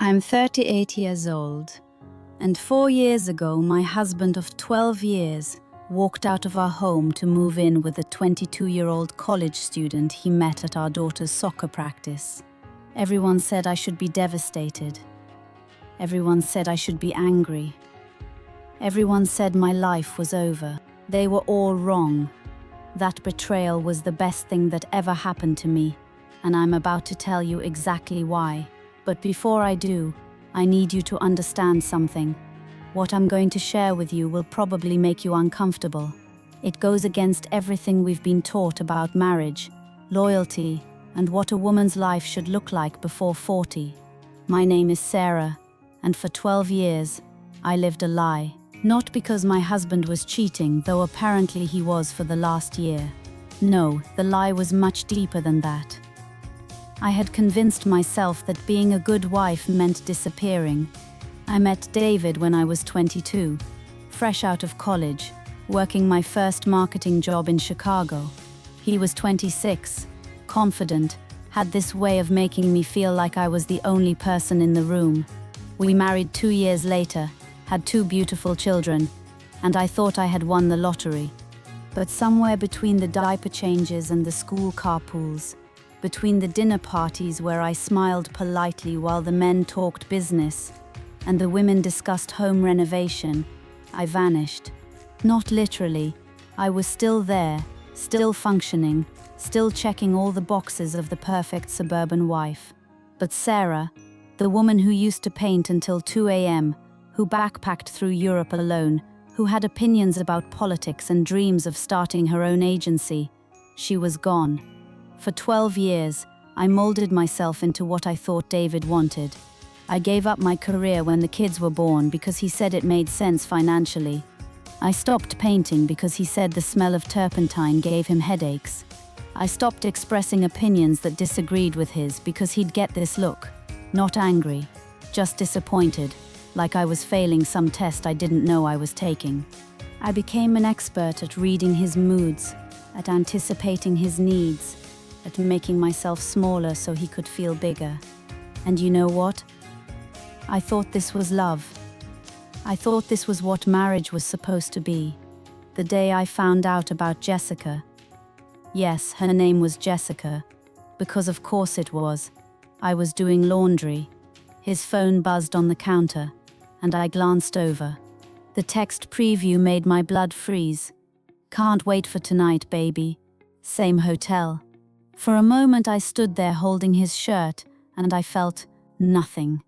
I'm 38 years old, and 4 years ago my husband of 12 years walked out of our home to move in with a 22-year-old college student he met at our daughter's soccer practice. Everyone said I should be devastated. Everyone said I should be angry. Everyone said my life was over. They were all wrong. That betrayal was the best thing that ever happened to me, and I'm about to tell you exactly why. But before I do, I need you to understand something. What I'm going to share with you will probably make you uncomfortable. It goes against everything we've been taught about marriage, loyalty, and what a woman's life should look like before 40. My name is Sarah, and for 12 years, I lived a lie. Not because my husband was cheating, though apparently he was for the last year. No, the lie was much deeper than that. I had convinced myself that being a good wife meant disappearing. I met David when I was 22, fresh out of college, working my first marketing job in Chicago. He was 26, confident, had this way of making me feel like I was the only person in the room. We married 2 years later, had 2 beautiful children, and I thought I had won the lottery. But somewhere between the diaper changes and the school carpools, between the dinner parties where I smiled politely while the men talked business, and the women discussed home renovation, I vanished. Not literally, I was still there, still functioning, still checking all the boxes of the perfect suburban wife. But Sarah, the woman who used to paint until 2 a.m., who backpacked through Europe alone, who had opinions about politics and dreams of starting her own agency, she was gone. For 12 years, I molded myself into what I thought David wanted. I gave up my career when the kids were born because he said it made sense financially. I stopped painting because he said the smell of turpentine gave him headaches. I stopped expressing opinions that disagreed with his because he'd get this look. Not angry, just disappointed, like I was failing some test I didn't know I was taking. I became an expert at reading his moods, at anticipating his needs, at making myself smaller so he could feel bigger. And you know what? I thought this was love. I thought this was what marriage was supposed to be. The day I found out about Jessica. Yes, her name was Jessica, because of course it was. I was doing laundry. His phone buzzed on the counter, and I glanced over. The text preview made my blood freeze. Can't wait for tonight, baby. Same hotel. For a moment I stood there holding his shirt, and I felt nothing.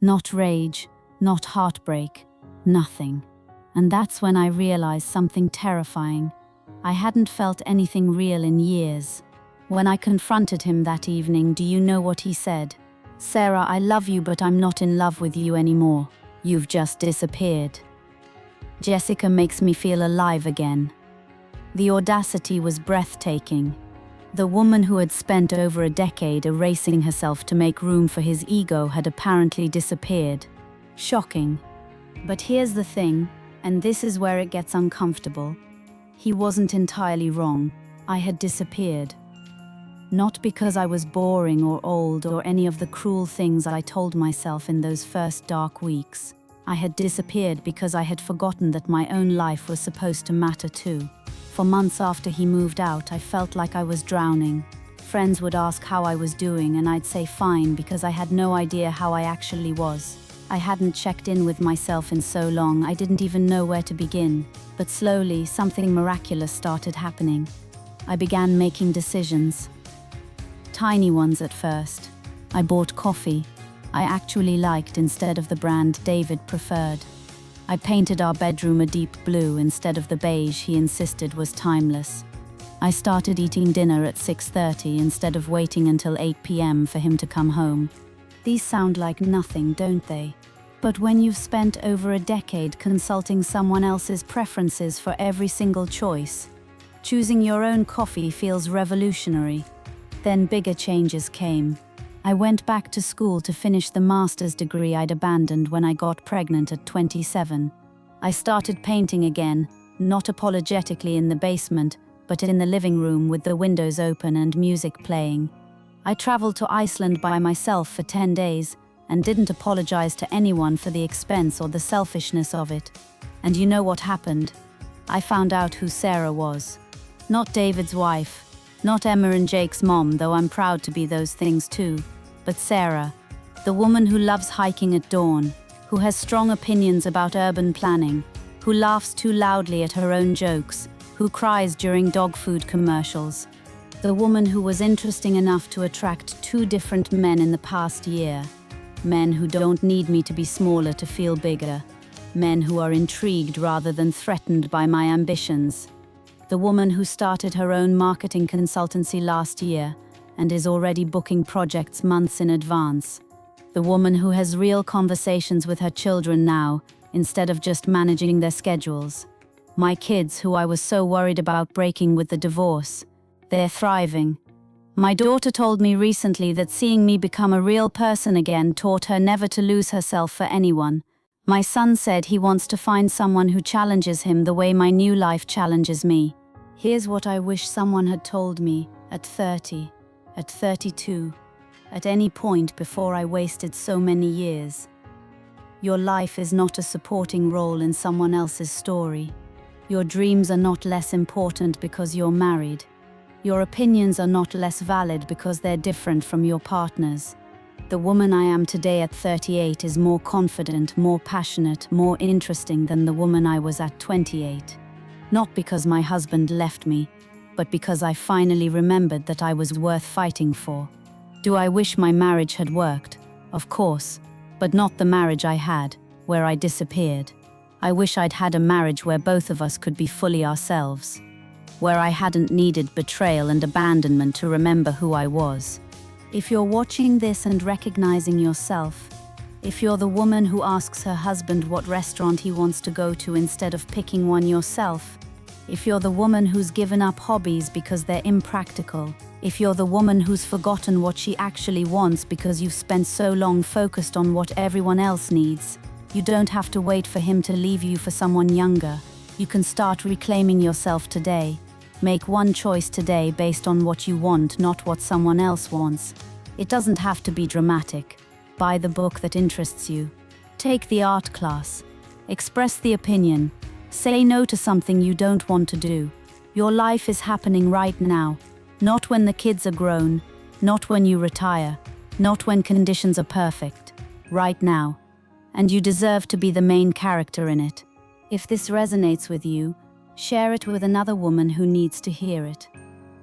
Not rage, not heartbreak, nothing. And that's when I realized something terrifying. I hadn't felt anything real in years. When I confronted him that evening, do you know what he said? "Sarah, I love you, but I'm not in love with you anymore. You've just disappeared." Jessica makes me feel alive again. The audacity was breathtaking. The woman who had spent over a decade erasing herself to make room for his ego had apparently disappeared. Shocking. But here's the thing, and this is where it gets uncomfortable. He wasn't entirely wrong. I had disappeared. Not because I was boring or old or any of the cruel things I told myself in those first dark weeks. I had disappeared because I had forgotten that my own life was supposed to matter too. For months after he moved out, I felt like I was drowning. Friends would ask how I was doing, and I'd say fine because I had no idea how I actually was. I hadn't checked in with myself in so long, I didn't even know where to begin. But slowly, something miraculous started happening. I began making decisions. Tiny ones at first. I bought coffee I actually liked instead of the brand David preferred. I painted our bedroom a deep blue instead of the beige he insisted was timeless. I started eating dinner at 6:30 instead of waiting until 8 p.m. for him to come home. These sound like nothing, don't they? But when you've spent over a decade consulting someone else's preferences for every single choice, choosing your own coffee feels revolutionary. Then bigger changes came. I went back to school to finish the master's degree I'd abandoned when I got pregnant at 27. I started painting again, not apologetically in the basement, but in the living room with the windows open and music playing. I traveled to Iceland by myself for 10 days, and didn't apologize to anyone for the expense or the selfishness of it. And you know what happened? I found out who Sarah was. Not David's wife, not Emma and Jake's mom, though I'm proud to be those things too, but Sarah, the woman who loves hiking at dawn, who has strong opinions about urban planning, who laughs too loudly at her own jokes, who cries during dog food commercials. The woman who was interesting enough to attract 2 different men in the past year. Men who don't need me to be smaller to feel bigger. Men who are intrigued rather than threatened by my ambitions. The woman who started her own marketing consultancy last year and is already booking projects months in advance. The woman who has real conversations with her children now, instead of just managing their schedules. My kids, who I was so worried about breaking with the divorce. They're thriving. My daughter told me recently that seeing me become a real person again taught her never to lose herself for anyone. My son said he wants to find someone who challenges him the way my new life challenges me. Here's what I wish someone had told me at 30, at 32, at any point before I wasted so many years. Your life is not a supporting role in someone else's story. Your dreams are not less important because you're married. Your opinions are not less valid because they're different from your partner's. The woman I am today at 38 is more confident, more passionate, more interesting than the woman I was at 28. Not because my husband left me, but because I finally remembered that I was worth fighting for. Do I wish my marriage had worked? Of course, but not the marriage I had, where I disappeared. I wish I'd had a marriage where both of us could be fully ourselves, where I hadn't needed betrayal and abandonment to remember who I was. If you're watching this and recognizing yourself, if you're the woman who asks her husband what restaurant he wants to go to instead of picking one yourself, if you're the woman who's given up hobbies because they're impractical, if you're the woman who's forgotten what she actually wants because you've spent so long focused on what everyone else needs, you don't have to wait for him to leave you for someone younger. You can start reclaiming yourself today. Make one choice today based on what you want, not what someone else wants. It doesn't have to be dramatic. Buy the book that interests you. Take the art class. Express the opinion. Say no to something you don't want to do. Your life is happening right now. Not when the kids are grown. Not when you retire. Not when conditions are perfect. Right now. And you deserve to be the main character in it. If this resonates with you, share it with another woman who needs to hear it.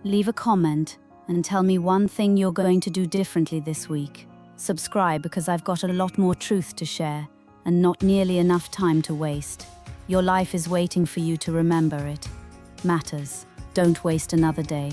Leave a comment and tell me one thing you're going to do differently this week. Subscribe because I've got a lot more truth to share and not nearly enough time to waste. Your life is waiting for you to remember it. Matters. Don't waste another day.